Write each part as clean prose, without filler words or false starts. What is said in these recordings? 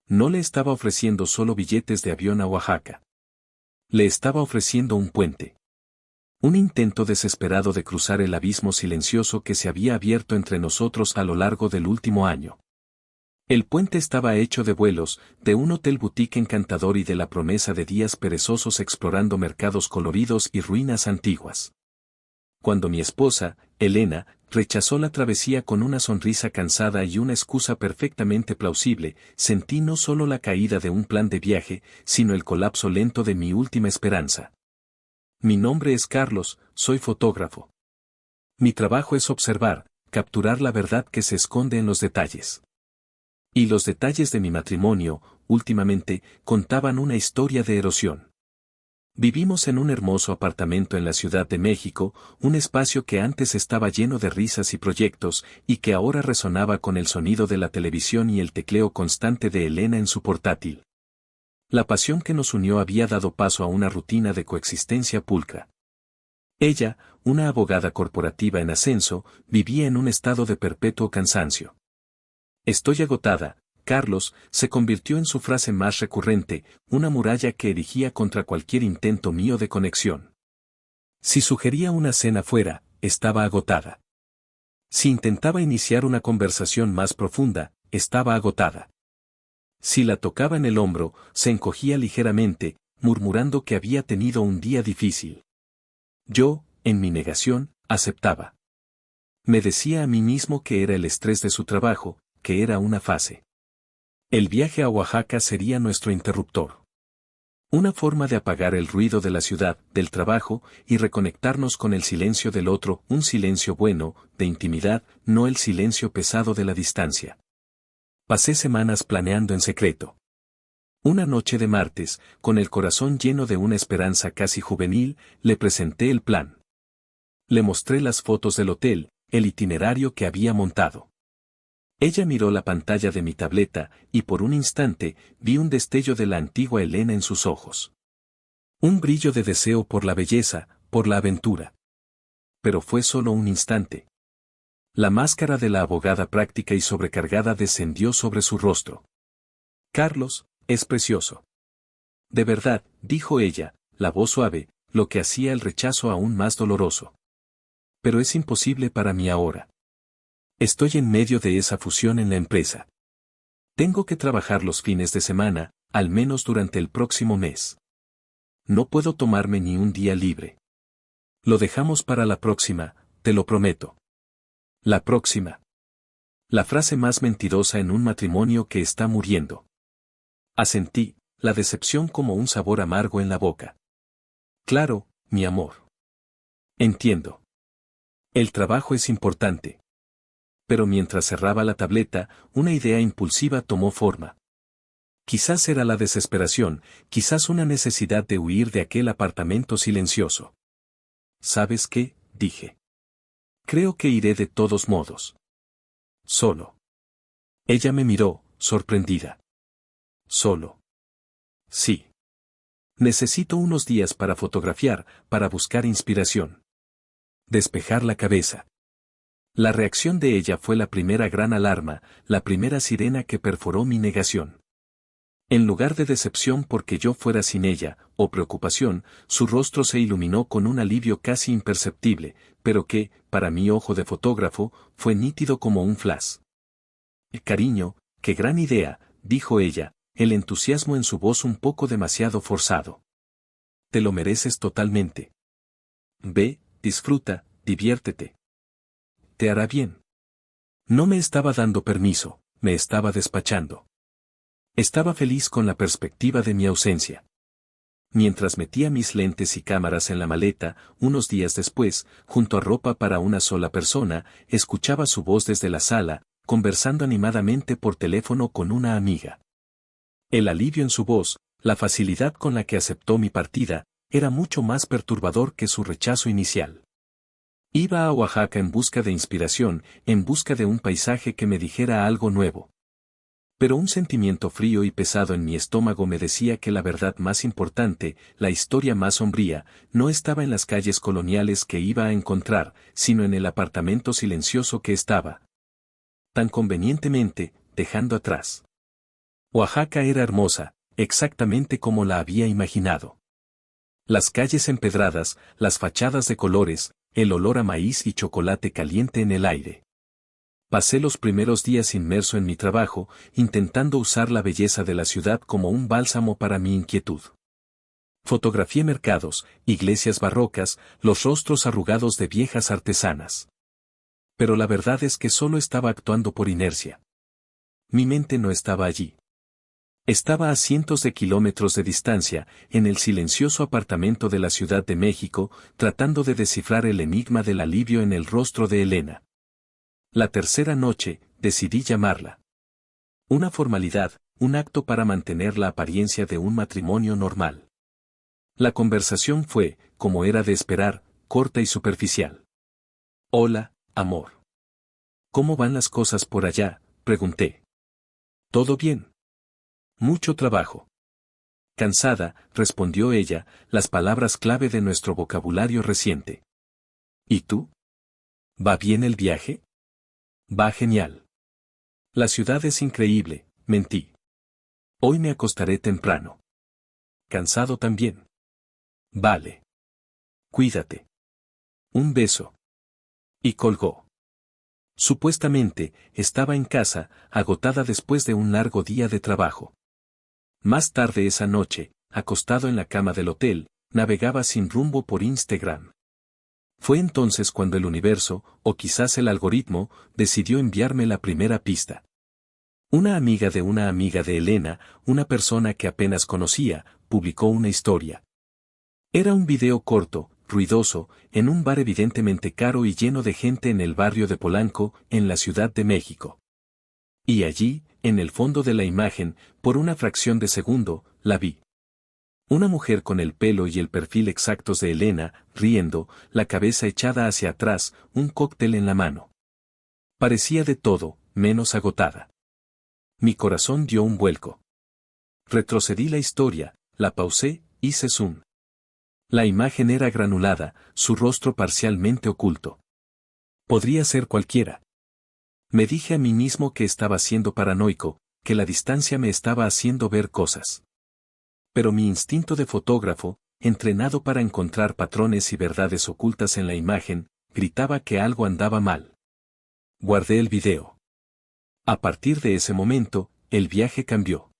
No le estaba ofreciendo solo billetes de avión a Oaxaca. Le estaba ofreciendo un puente. Un intento desesperado de cruzar el abismo silencioso que se había abierto entre nosotros a lo largo del último año. El puente estaba hecho de vuelos, de un hotel boutique encantador y de la promesa de días perezosos explorando mercados coloridos y ruinas antiguas. Cuando mi esposa, Elena, rechazó la travesía con una sonrisa cansada y una excusa perfectamente plausible, sentí no solo la caída de un plan de viaje, sino el colapso lento de mi última esperanza. Mi nombre es Carlos, soy fotógrafo. Mi trabajo es observar, capturar la verdad que se esconde en los detalles. Y los detalles de mi matrimonio, últimamente, contaban una historia de erosión. Vivimos en un hermoso apartamento en la Ciudad de México, un espacio que antes estaba lleno de risas y proyectos, y que ahora resonaba con el sonido de la televisión y el tecleo constante de Elena en su portátil. La pasión que nos unió había dado paso a una rutina de coexistencia pulcra. Ella, una abogada corporativa en ascenso, vivía en un estado de perpetuo cansancio. Estoy agotada, Carlos, se convirtió en su frase más recurrente, una muralla que erigía contra cualquier intento mío de conexión. Si sugería una cena fuera, estaba agotada. Si intentaba iniciar una conversación más profunda, estaba agotada. Si la tocaba en el hombro, se encogía ligeramente, murmurando que había tenido un día difícil. Yo, en mi negación, aceptaba. Me decía a mí mismo que era el estrés de su trabajo, que era una fase. El viaje a Oaxaca sería nuestro interruptor. Una forma de apagar el ruido de la ciudad, del trabajo, y reconectarnos con el silencio del otro, un silencio bueno, de intimidad, no el silencio pesado de la distancia. Pasé semanas planeando en secreto. Una noche de martes, con el corazón lleno de una esperanza casi juvenil, le presenté el plan. Le mostré las fotos del hotel, el itinerario que había montado. Ella miró la pantalla de mi tableta, y por un instante, vi un destello de la antigua Elena en sus ojos. Un brillo de deseo por la belleza, por la aventura. Pero fue solo un instante. La máscara de la abogada práctica y sobrecargada descendió sobre su rostro. Carlos, es precioso. De verdad, dijo ella, la voz suave, lo que hacía el rechazo aún más doloroso. Pero es imposible para mí ahora. Estoy en medio de esa fusión en la empresa. Tengo que trabajar los fines de semana, al menos durante el próximo mes. No puedo tomarme ni un día libre. Lo dejamos para la próxima, te lo prometo. La próxima. La frase más mentirosa en un matrimonio que está muriendo. Asentí, la decepción como un sabor amargo en la boca. Claro, mi amor. Entiendo. El trabajo es importante. Pero mientras cerraba la tableta, una idea impulsiva tomó forma. Quizás era la desesperación, quizás una necesidad de huir de aquel apartamento silencioso. ¿Sabes qué?, dije. Creo que iré de todos modos. Solo. Ella me miró, sorprendida. Solo. Sí. Necesito unos días para fotografiar, para buscar inspiración. Despejar la cabeza. La reacción de ella fue la primera gran alarma, la primera sirena que perforó mi negación. En lugar de decepción porque yo fuera sin ella, o preocupación, su rostro se iluminó con un alivio casi imperceptible, pero que, para mi ojo de fotógrafo, fue nítido como un flash. Cariño, qué gran idea, dijo ella, el entusiasmo en su voz un poco demasiado forzado. Te lo mereces totalmente. Ve, disfruta, diviértete. Te hará bien. No me estaba dando permiso, me estaba despachando. Estaba feliz con la perspectiva de mi ausencia. Mientras metía mis lentes y cámaras en la maleta, unos días después, junto a ropa para una sola persona, escuchaba su voz desde la sala, conversando animadamente por teléfono con una amiga. El alivio en su voz, la facilidad con la que aceptó mi partida, era mucho más perturbador que su rechazo inicial. Iba a Oaxaca en busca de inspiración, en busca de un paisaje que me dijera algo nuevo. Pero un sentimiento frío y pesado en mi estómago me decía que la verdad más importante, la historia más sombría, no estaba en las calles coloniales que iba a encontrar, sino en el apartamento silencioso que estaba tan convenientemente dejando atrás. Oaxaca era hermosa, exactamente como la había imaginado. Las calles empedradas, las fachadas de colores, el olor a maíz y chocolate caliente en el aire. Pasé los primeros días inmerso en mi trabajo, intentando usar la belleza de la ciudad como un bálsamo para mi inquietud. Fotografié mercados, iglesias barrocas, los rostros arrugados de viejas artesanas. Pero la verdad es que solo estaba actuando por inercia. Mi mente no estaba allí. Estaba a cientos de kilómetros de distancia, en el silencioso apartamento de la Ciudad de México, tratando de descifrar el enigma del alivio en el rostro de Elena. La tercera noche, decidí llamarla. Una formalidad, un acto para mantener la apariencia de un matrimonio normal. La conversación fue, como era de esperar, corta y superficial. Hola, amor. ¿Cómo van las cosas por allá?, pregunté. ¿Todo bien? Mucho trabajo. Cansada, respondió ella, las palabras clave de nuestro vocabulario reciente. ¿Y tú? ¿Va bien el viaje? Va genial. La ciudad es increíble, mentí. Hoy me acostaré temprano. Cansado también. Vale. Cuídate. Un beso. Y colgó. Supuestamente, estaba en casa, agotada después de un largo día de trabajo. Más tarde esa noche, acostado en la cama del hotel, navegaba sin rumbo por Instagram. Fue entonces cuando el universo, o quizás el algoritmo, decidió enviarme la primera pista. Una amiga de Elena, una persona que apenas conocía, publicó una historia. Era un video corto, ruidoso, en un bar evidentemente caro y lleno de gente en el barrio de Polanco, en la Ciudad de México. Y allí, en el fondo de la imagen, por una fracción de segundo, la vi. Una mujer con el pelo y el perfil exactos de Elena, riendo, la cabeza echada hacia atrás, un cóctel en la mano. Parecía de todo, menos agotada. Mi corazón dio un vuelco. Retrocedí la historia, la pausé, hice zoom. La imagen era granulada, su rostro parcialmente oculto. Podría ser cualquiera. Me dije a mí mismo que estaba siendo paranoico, que la distancia me estaba haciendo ver cosas. Pero mi instinto de fotógrafo, entrenado para encontrar patrones y verdades ocultas en la imagen, gritaba que algo andaba mal. Guardé el video. A partir de ese momento, el viaje cambió.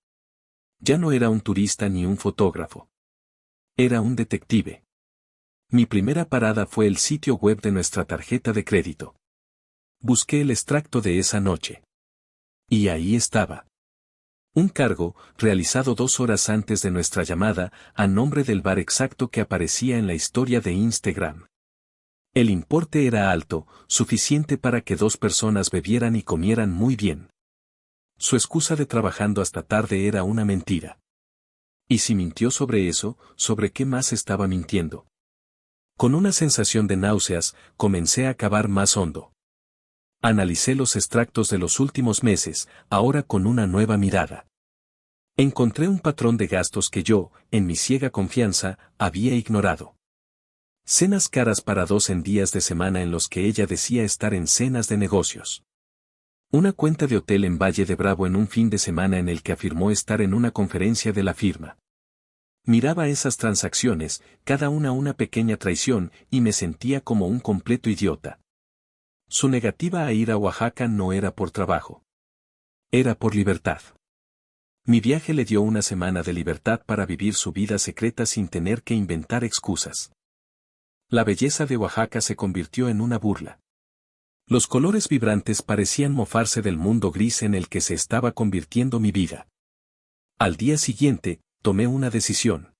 Ya no era un turista ni un fotógrafo. Era un detective. Mi primera parada fue el sitio web de nuestra tarjeta de crédito. Busqué el extracto de esa noche. Y ahí estaba. Un cargo, realizado 2 horas antes de nuestra llamada, a nombre del bar exacto que aparecía en la historia de Instagram. El importe era alto, suficiente para que 2 personas bebieran y comieran muy bien. Su excusa de trabajando hasta tarde era una mentira. ¿Y si mintió sobre eso, sobre qué más estaba mintiendo? Con una sensación de náuseas, comencé a cavar más hondo. Analicé los extractos de los últimos meses, ahora con una nueva mirada. Encontré un patrón de gastos que yo, en mi ciega confianza, había ignorado. Cenas caras para 2 en días de semana en los que ella decía estar en cenas de negocios. Una cuenta de hotel en Valle de Bravo en un fin de semana en el que afirmó estar en una conferencia de la firma. Miraba esas transacciones, cada una pequeña traición, y me sentía como un completo idiota. Su negativa a ir a Oaxaca no era por trabajo. Era por libertad. Mi viaje le dio una semana de libertad para vivir su vida secreta sin tener que inventar excusas. La belleza de Oaxaca se convirtió en una burla. Los colores vibrantes parecían mofarse del mundo gris en el que se estaba convirtiendo mi vida. Al día siguiente, tomé una decisión.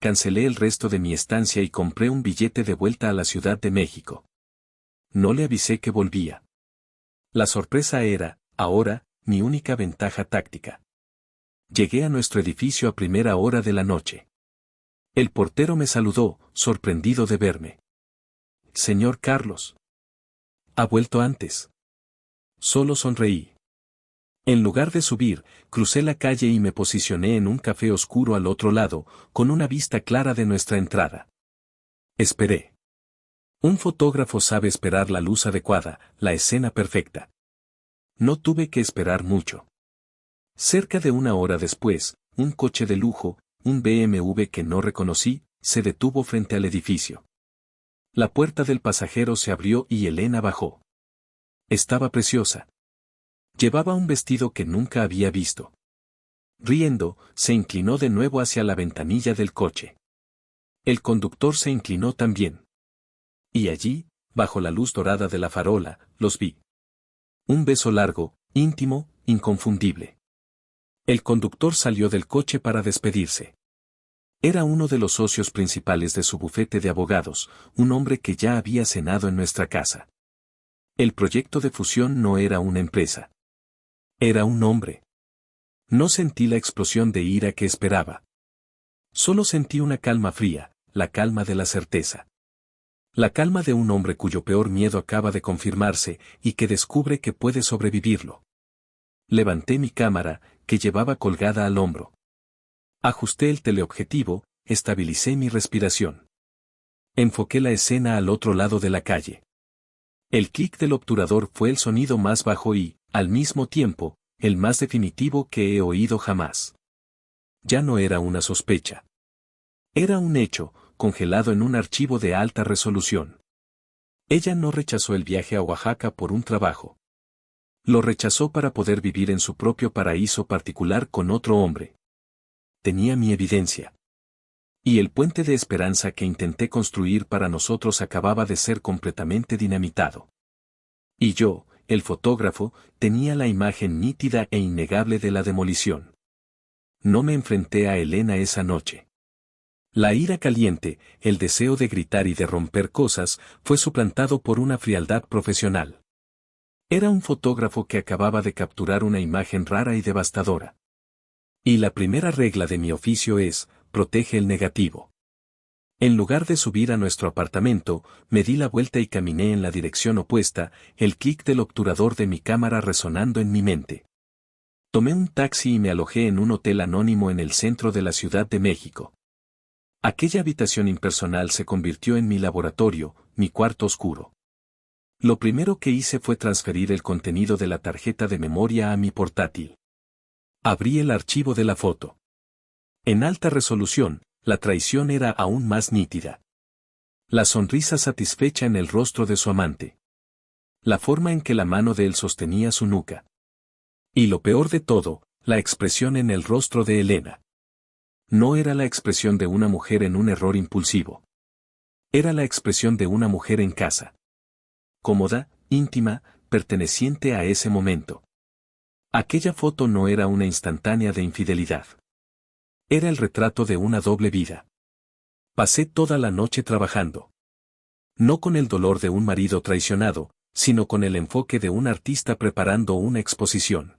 Cancelé el resto de mi estancia y compré un billete de vuelta a la Ciudad de México. No le avisé que volvía. La sorpresa era, ahora, mi única ventaja táctica. Llegué a nuestro edificio a primera hora de la noche. El portero me saludó, sorprendido de verme. Señor Carlos. ¿Ha vuelto antes? Solo sonreí. En lugar de subir, crucé la calle y me posicioné en un café oscuro al otro lado, con una vista clara de nuestra entrada. Esperé. Un fotógrafo sabe esperar la luz adecuada, la escena perfecta. No tuve que esperar mucho. Cerca de una hora después, un coche de lujo, un BMW que no reconocí, se detuvo frente al edificio. La puerta del pasajero se abrió y Elena bajó. Estaba preciosa. Llevaba un vestido que nunca había visto. Riendo, se inclinó de nuevo hacia la ventanilla del coche. El conductor se inclinó también. Y allí, bajo la luz dorada de la farola, los vi. Un beso largo, íntimo, inconfundible. El conductor salió del coche para despedirse. Era uno de los socios principales de su bufete de abogados, un hombre que ya había cenado en nuestra casa. El proyecto de fusión no era una empresa. Era un hombre. No sentí la explosión de ira que esperaba. Solo sentí una calma fría, la calma de la certeza. La calma de un hombre cuyo peor miedo acaba de confirmarse y que descubre que puede sobrevivirlo. Levanté mi cámara, que llevaba colgada al hombro. Ajusté el teleobjetivo, estabilicé mi respiración. Enfoqué la escena al otro lado de la calle. El clic del obturador fue el sonido más bajo y, al mismo tiempo, el más definitivo que he oído jamás. Ya no era una sospecha. Era un hecho, congelado en un archivo de alta resolución. Ella no rechazó el viaje a Oaxaca por un trabajo. Lo rechazó para poder vivir en su propio paraíso particular con otro hombre. Tenía mi evidencia. Y el puente de esperanza que intenté construir para nosotros acababa de ser completamente dinamitado. Y yo, el fotógrafo, tenía la imagen nítida e innegable de la demolición. No me enfrenté a Elena esa noche. La ira caliente, el deseo de gritar y de romper cosas, fue suplantado por una frialdad profesional. Era un fotógrafo que acababa de capturar una imagen rara y devastadora. Y la primera regla de mi oficio es, protege el negativo. En lugar de subir a nuestro apartamento, me di la vuelta y caminé en la dirección opuesta, el clic del obturador de mi cámara resonando en mi mente. Tomé un taxi y me alojé en un hotel anónimo en el centro de la Ciudad de México. Aquella habitación impersonal se convirtió en mi laboratorio, mi cuarto oscuro. Lo primero que hice fue transferir el contenido de la tarjeta de memoria a mi portátil. Abrí el archivo de la foto. En alta resolución, la traición era aún más nítida. La sonrisa satisfecha en el rostro de su amante. La forma en que la mano de él sostenía su nuca. Y lo peor de todo, la expresión en el rostro de Elena. No era la expresión de una mujer en un error impulsivo. Era la expresión de una mujer en casa. Cómoda, íntima, perteneciente a ese momento. Aquella foto no era una instantánea de infidelidad. Era el retrato de una doble vida. Pasé toda la noche trabajando. No con el dolor de un marido traicionado, sino con el enfoque de un artista preparando una exposición.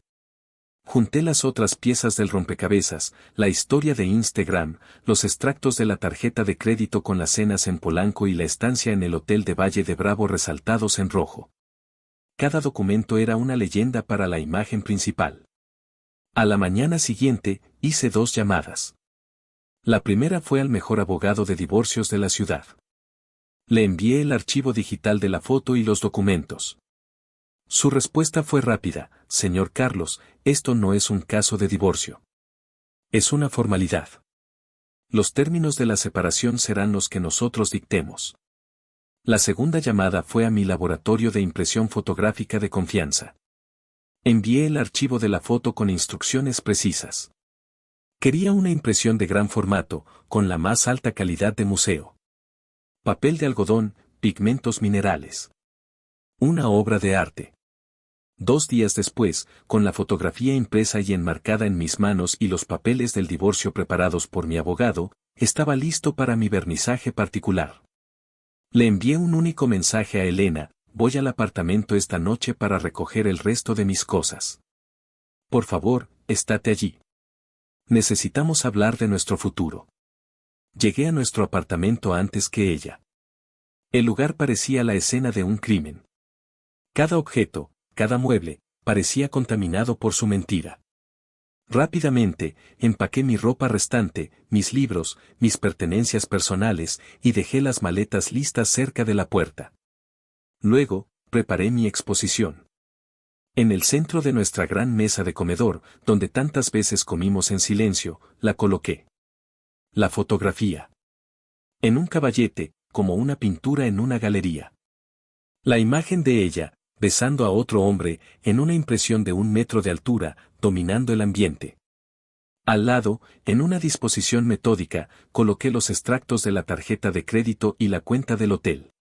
Junté las otras piezas del rompecabezas, la historia de Instagram, los extractos de la tarjeta de crédito con las cenas en Polanco y la estancia en el hotel de Valle de Bravo resaltados en rojo. Cada documento era una leyenda para la imagen principal. A la mañana siguiente, hice 2 llamadas. La primera fue al mejor abogado de divorcios de la ciudad. Le envié el archivo digital de la foto y los documentos. Su respuesta fue rápida: señor Carlos, esto no es un caso de divorcio. Es una formalidad. Los términos de la separación serán los que nosotros dictemos. La segunda llamada fue a mi laboratorio de impresión fotográfica de confianza. Envié el archivo de la foto con instrucciones precisas. Quería una impresión de gran formato, con la más alta calidad de museo. Papel de algodón, pigmentos minerales. Una obra de arte. 2 días después, con la fotografía impresa y enmarcada en mis manos y los papeles del divorcio preparados por mi abogado, estaba listo para mi vernizaje particular. Le envié un único mensaje a Elena: voy al apartamento esta noche para recoger el resto de mis cosas. Por favor, estate allí. Necesitamos hablar de nuestro futuro. Llegué a nuestro apartamento antes que ella. El lugar parecía la escena de un crimen. Cada objeto, cada mueble, parecía contaminado por su mentira. Rápidamente, empaqué mi ropa restante, mis libros, mis pertenencias personales, y dejé las maletas listas cerca de la puerta. Luego, preparé mi exposición. En el centro de nuestra gran mesa de comedor, donde tantas veces comimos en silencio, la coloqué. La fotografía. En un caballete, como una pintura en una galería. La imagen de ella, besando a otro hombre, en una impresión de 1 metro de altura, dominando el ambiente. Al lado, en una disposición metódica, coloqué los extractos de la tarjeta de crédito y la cuenta del hotel.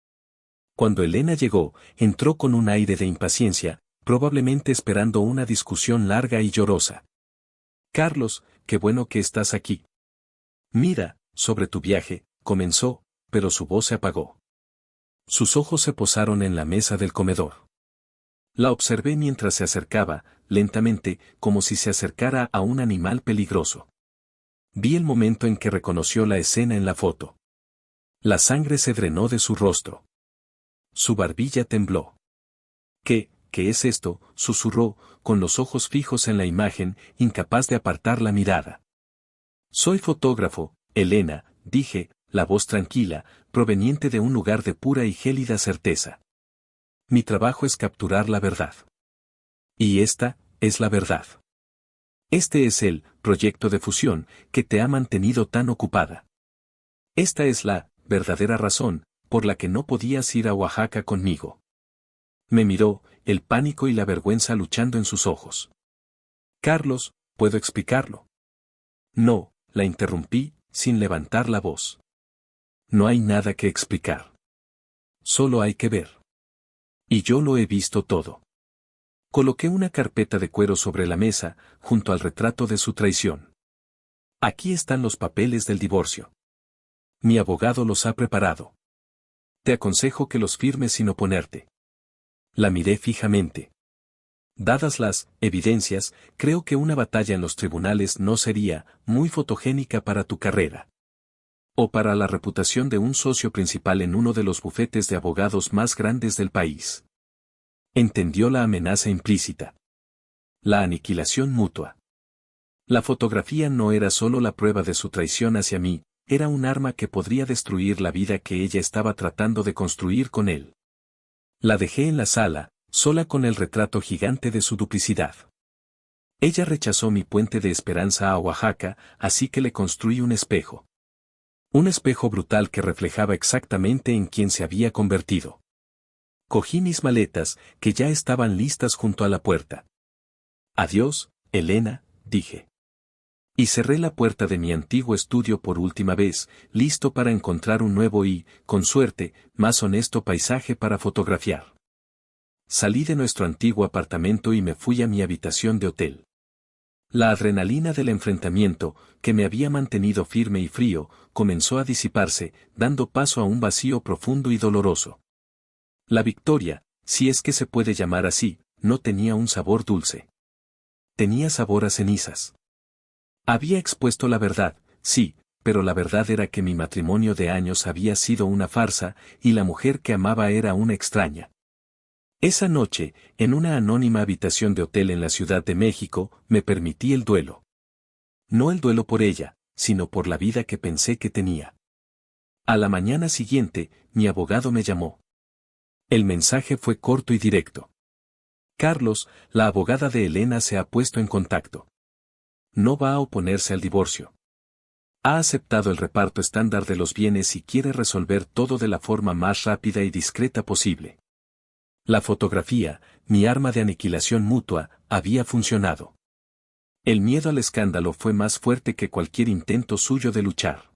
Cuando Elena llegó, entró con un aire de impaciencia, probablemente esperando una discusión larga y llorosa. Carlos, qué bueno que estás aquí. Mira, sobre tu viaje, comenzó, pero su voz se apagó. Sus ojos se posaron en la mesa del comedor. La observé mientras se acercaba, lentamente, como si se acercara a un animal peligroso. Vi el momento en que reconoció la escena en la foto. La sangre se drenó de su rostro. Su barbilla tembló. ¿Qué es esto?, susurró, con los ojos fijos en la imagen, incapaz de apartar la mirada. Soy fotógrafo, Elena, dije, la voz tranquila, proveniente de un lugar de pura y gélida certeza. Mi trabajo es capturar la verdad. Y esta, es la verdad. Este es el proyecto de fusión que te ha mantenido tan ocupada. Esta es la verdadera razón por la que no podías ir a Oaxaca conmigo. Me miró, el pánico y la vergüenza luchando en sus ojos. Carlos, ¿puedo explicarlo? No, la interrumpí, sin levantar la voz. No hay nada que explicar. Solo hay que ver. Y yo lo he visto todo. Coloqué una carpeta de cuero sobre la mesa, junto al retrato de su traición. Aquí están los papeles del divorcio. Mi abogado los ha preparado. Te aconsejo que los firmes sin oponerte. La miré fijamente. Dadas las evidencias, creo que una batalla en los tribunales no sería muy fotogénica para tu carrera. O para la reputación de un socio principal en uno de los bufetes de abogados más grandes del país. Entendió la amenaza implícita. La aniquilación mutua. La fotografía no era solo la prueba de su traición hacia mí, era un arma que podría destruir la vida que ella estaba tratando de construir con él. La dejé en la sala, sola con el retrato gigante de su duplicidad. Ella rechazó mi puente de esperanza a Oaxaca, así que le construí un espejo. Un espejo brutal que reflejaba exactamente en quién se había convertido. Cogí mis maletas, que ya estaban listas junto a la puerta. Adiós, Elena, dije. Y cerré la puerta de mi antiguo estudio por última vez, listo para encontrar un nuevo y, con suerte, más honesto paisaje para fotografiar. Salí de nuestro antiguo apartamento y me fui a mi habitación de hotel. La adrenalina del enfrentamiento, que me había mantenido firme y frío, comenzó a disiparse, dando paso a un vacío profundo y doloroso. La victoria, si es que se puede llamar así, no tenía un sabor dulce. Tenía sabor a cenizas. Había expuesto la verdad, sí, pero la verdad era que mi matrimonio de años había sido una farsa, y la mujer que amaba era una extraña. Esa noche, en una anónima habitación de hotel en la Ciudad de México, me permití el duelo. No el duelo por ella, sino por la vida que pensé que tenía. A la mañana siguiente, mi abogado me llamó. El mensaje fue corto y directo. Carlos, la abogada de Elena se ha puesto en contacto. No va a oponerse al divorcio. Ha aceptado el reparto estándar de los bienes y quiere resolver todo de la forma más rápida y discreta posible. La fotografía, mi arma de aniquilación mutua, había funcionado. El miedo al escándalo fue más fuerte que cualquier intento suyo de luchar.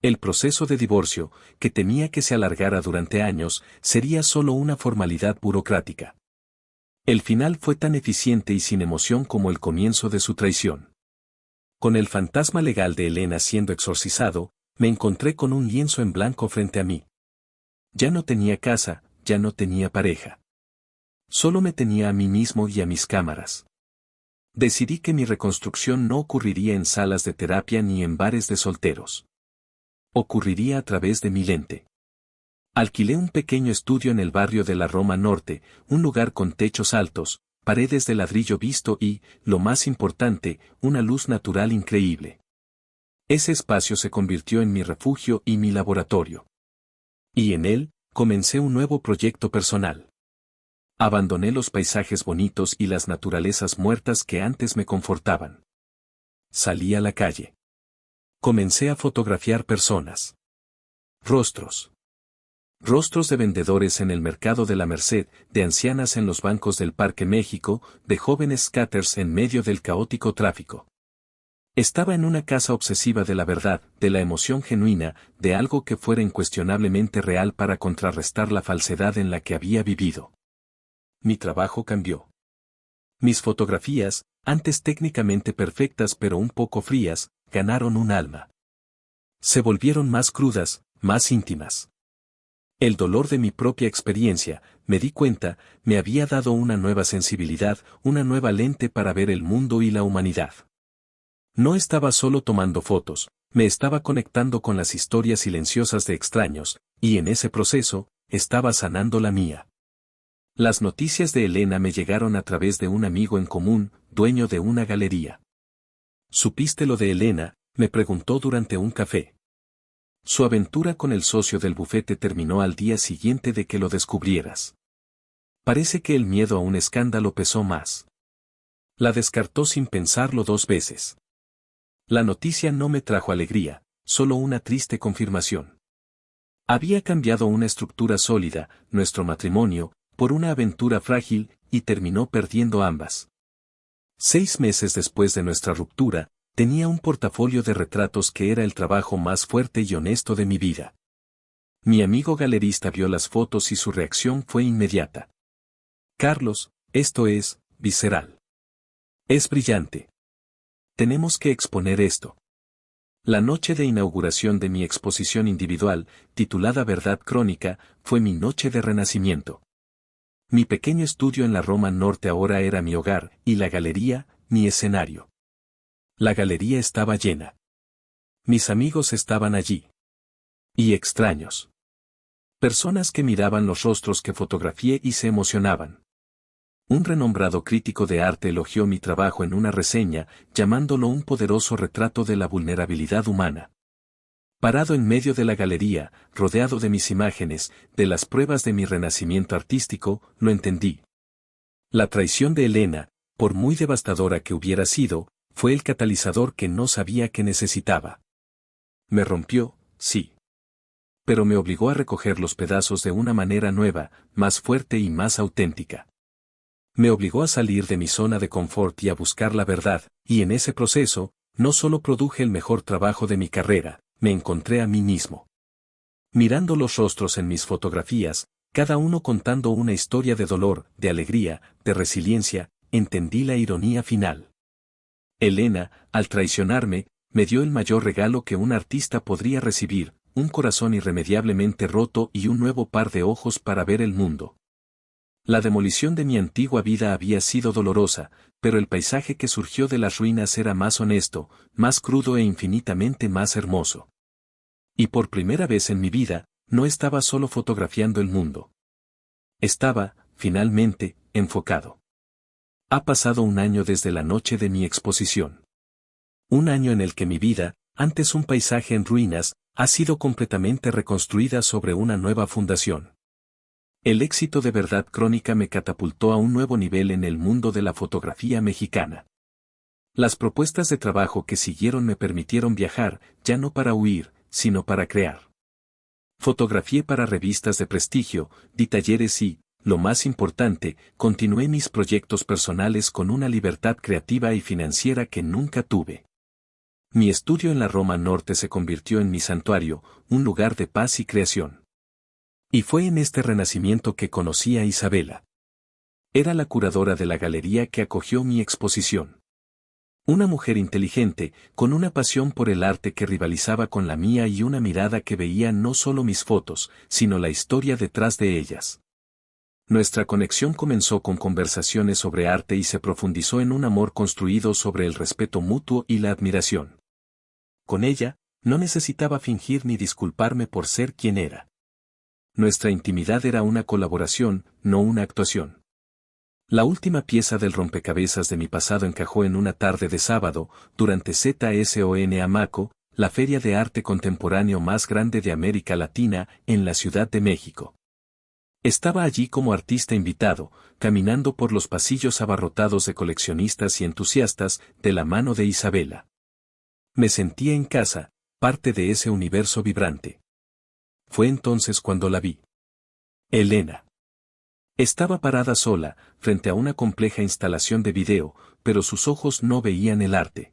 El proceso de divorcio, que temía que se alargara durante años, sería solo una formalidad burocrática. El final fue tan eficiente y sin emoción como el comienzo de su traición. Con el fantasma legal de Elena siendo exorcizado, me encontré con un lienzo en blanco frente a mí. Ya no tenía casa, ya no tenía pareja. Solo me tenía a mí mismo y a mis cámaras. Decidí que mi reconstrucción no ocurriría en salas de terapia ni en bares de solteros. Ocurriría a través de mi lente. Alquilé un pequeño estudio en el barrio de la Roma Norte, un lugar con techos altos, paredes de ladrillo visto y, lo más importante, una luz natural increíble. Ese espacio se convirtió en mi refugio y mi laboratorio. Y en él, comencé un nuevo proyecto personal. Abandoné los paisajes bonitos y las naturalezas muertas que antes me confortaban. Salí a la calle. Comencé a fotografiar personas. Rostros. Rostros de vendedores en el mercado de la Merced, de ancianas en los bancos del Parque México, de jóvenes skaters en medio del caótico tráfico. Estaba en una casa obsesiva de la verdad, de la emoción genuina, de algo que fuera incuestionablemente real para contrarrestar la falsedad en la que había vivido. Mi trabajo cambió. Mis fotografías, antes técnicamente perfectas pero un poco frías, ganaron un alma. Se volvieron más crudas, más íntimas. El dolor de mi propia experiencia, me di cuenta, me había dado una nueva sensibilidad, una nueva lente para ver el mundo y la humanidad. No estaba solo tomando fotos, me estaba conectando con las historias silenciosas de extraños, y en ese proceso, estaba sanando la mía. Las noticias de Elena me llegaron a través de un amigo en común, dueño de una galería. ¿Supiste lo de Elena?, me preguntó durante un café. Su aventura con el socio del bufete terminó al día siguiente de que lo descubrieras. Parece que el miedo a un escándalo pesó más. La descartó sin pensarlo 2 veces. La noticia no me trajo alegría, solo una triste confirmación. Había cambiado una estructura sólida, nuestro matrimonio, por una aventura frágil, y terminó perdiendo ambas. 6 meses después de nuestra ruptura, tenía un portafolio de retratos que era el trabajo más fuerte y honesto de mi vida. Mi amigo galerista vio las fotos y su reacción fue inmediata. Carlos, esto es visceral. Es brillante. Tenemos que exponer esto. La noche de inauguración de mi exposición individual, titulada Verdad Crónica, fue mi noche de renacimiento. Mi pequeño estudio en la Roma Norte ahora era mi hogar, y la galería, mi escenario. La galería estaba llena. Mis amigos estaban allí. Y extraños. Personas que miraban los rostros que fotografié y se emocionaban. Un renombrado crítico de arte elogió mi trabajo en una reseña, llamándolo un poderoso retrato de la vulnerabilidad humana. Parado en medio de la galería, rodeado de mis imágenes, de las pruebas de mi renacimiento artístico, lo entendí. La traición de Elena, por muy devastadora que hubiera sido, fue el catalizador que no sabía que necesitaba. Me rompió, sí. Pero me obligó a recoger los pedazos de una manera nueva, más fuerte y más auténtica. Me obligó a salir de mi zona de confort y a buscar la verdad, y en ese proceso, no solo produje el mejor trabajo de mi carrera, me encontré a mí mismo. Mirando los rostros en mis fotografías, cada uno contando una historia de dolor, de alegría, de resiliencia, entendí la ironía final. Elena, al traicionarme, me dio el mayor regalo que un artista podría recibir, un corazón irremediablemente roto y un nuevo par de ojos para ver el mundo. La demolición de mi antigua vida había sido dolorosa, pero el paisaje que surgió de las ruinas era más honesto, más crudo e infinitamente más hermoso. Y por primera vez en mi vida, no estaba solo fotografiando el mundo. Estaba, finalmente, enfocado. Ha pasado un año desde la noche de mi exposición. Un año en el que mi vida, antes un paisaje en ruinas, ha sido completamente reconstruida sobre una nueva fundación. El éxito de Verdad Crónica me catapultó a un nuevo nivel en el mundo de la fotografía mexicana. Las propuestas de trabajo que siguieron me permitieron viajar, ya no para huir, sino para crear. Fotografié para revistas de prestigio, di talleres y, lo más importante, continué mis proyectos personales con una libertad creativa y financiera que nunca tuve. Mi estudio en la Roma Norte se convirtió en mi santuario, un lugar de paz y creación. Y fue en este renacimiento que conocí a Isabela. Era la curadora de la galería que acogió mi exposición. Una mujer inteligente, con una pasión por el arte que rivalizaba con la mía y una mirada que veía no solo mis fotos, sino la historia detrás de ellas. Nuestra conexión comenzó con conversaciones sobre arte y se profundizó en un amor construido sobre el respeto mutuo y la admiración. Con ella, no necesitaba fingir ni disculparme por ser quien era. Nuestra intimidad era una colaboración, no una actuación. La última pieza del rompecabezas de mi pasado encajó en una tarde de sábado, durante ZSON Amaco, la feria de arte contemporáneo más grande de América Latina, en la Ciudad de México. Estaba allí como artista invitado, caminando por los pasillos abarrotados de coleccionistas y entusiastas, de la mano de Isabela. Me sentía en casa, parte de ese universo vibrante. Fue entonces cuando la vi. Elena. Estaba parada sola, frente a una compleja instalación de video, pero sus ojos no veían el arte.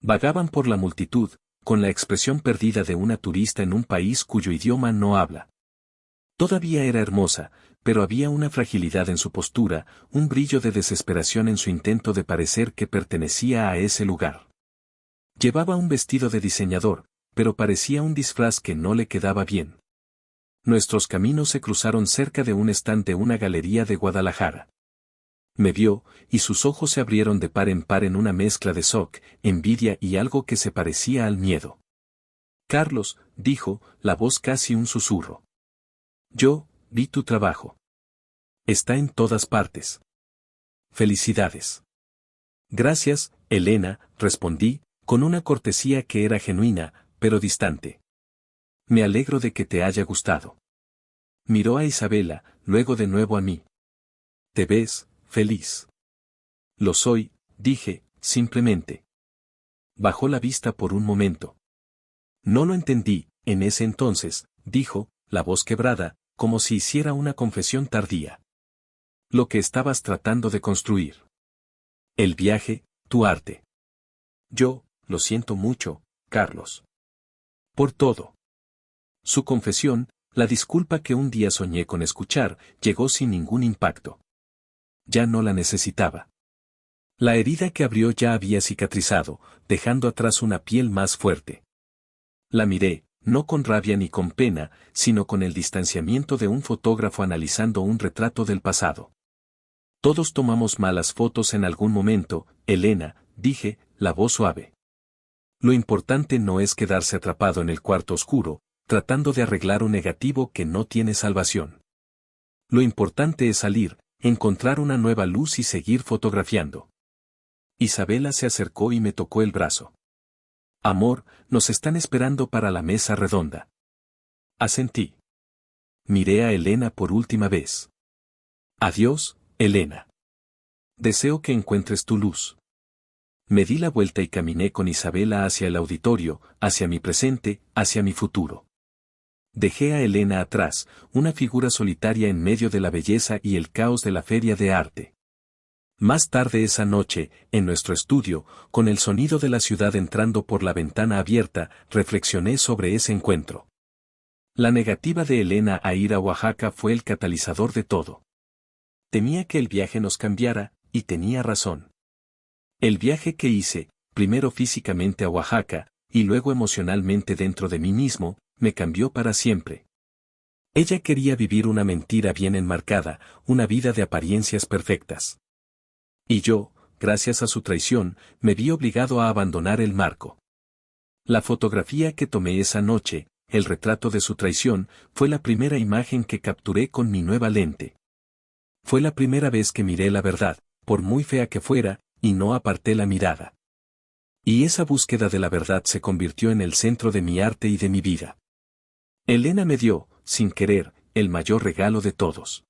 Vagaban por la multitud, con la expresión perdida de una turista en un país cuyo idioma no habla. Todavía era hermosa, pero había una fragilidad en su postura, un brillo de desesperación en su intento de parecer que pertenecía a ese lugar. Llevaba un vestido de diseñador, pero parecía un disfraz que no le quedaba bien. Nuestros caminos se cruzaron cerca de un stand de una galería de Guadalajara. Me vio, y sus ojos se abrieron de par en una mezcla de shock, envidia y algo que se parecía al miedo. Carlos, dijo, la voz casi un susurro. Yo, vi tu trabajo. Está en todas partes. Felicidades. Gracias, Elena, respondí, con una cortesía que era genuina, pero distante. Me alegro de que te haya gustado. Miró a Isabela, luego de nuevo a mí. ¿Te ves feliz? Lo soy, dije, simplemente. Bajó la vista por un momento. No lo entendí, en ese entonces, dijo, la voz quebrada, como si hiciera una confesión tardía. Lo que estabas tratando de construir. El viaje, tu arte. Yo, lo siento mucho, Carlos. Por todo. Su confesión, la disculpa que un día soñé con escuchar, llegó sin ningún impacto. Ya no la necesitaba. La herida que abrió ya había cicatrizado, dejando atrás una piel más fuerte. La miré, no con rabia ni con pena, sino con el distanciamiento de un fotógrafo analizando un retrato del pasado. Todos tomamos malas fotos en algún momento, Elena, dije, la voz suave. Lo importante no es quedarse atrapado en el cuarto oscuro, tratando de arreglar un negativo que no tiene salvación. Lo importante es salir, encontrar una nueva luz y seguir fotografiando. Isabela se acercó y me tocó el brazo. Amor, nos están esperando para la mesa redonda. Asentí. Miré a Elena por última vez. Adiós, Elena. Deseo que encuentres tu luz. Me di la vuelta y caminé con Isabela hacia el auditorio, hacia mi presente, hacia mi futuro. Dejé a Elena atrás, una figura solitaria en medio de la belleza y el caos de la feria de arte. Más tarde esa noche, en nuestro estudio, con el sonido de la ciudad entrando por la ventana abierta, reflexioné sobre ese encuentro. La negativa de Elena a ir a Oaxaca fue el catalizador de todo. Temía que el viaje nos cambiara, y tenía razón. El viaje que hice, primero físicamente a Oaxaca, y luego emocionalmente dentro de mí mismo, me cambió para siempre. Ella quería vivir una mentira bien enmarcada, una vida de apariencias perfectas. Y yo, gracias a su traición, me vi obligado a abandonar el marco. La fotografía que tomé esa noche, el retrato de su traición, fue la primera imagen que capturé con mi nueva lente. Fue la primera vez que miré la verdad, por muy fea que fuera, y no aparté la mirada. Y esa búsqueda de la verdad se convirtió en el centro de mi arte y de mi vida. Elena me dio, sin querer, el mayor regalo de todos.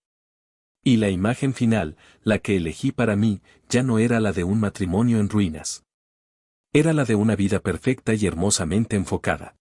Y la imagen final, la que elegí para mí, ya no era la de un matrimonio en ruinas. Era la de una vida perfecta y hermosamente enfocada.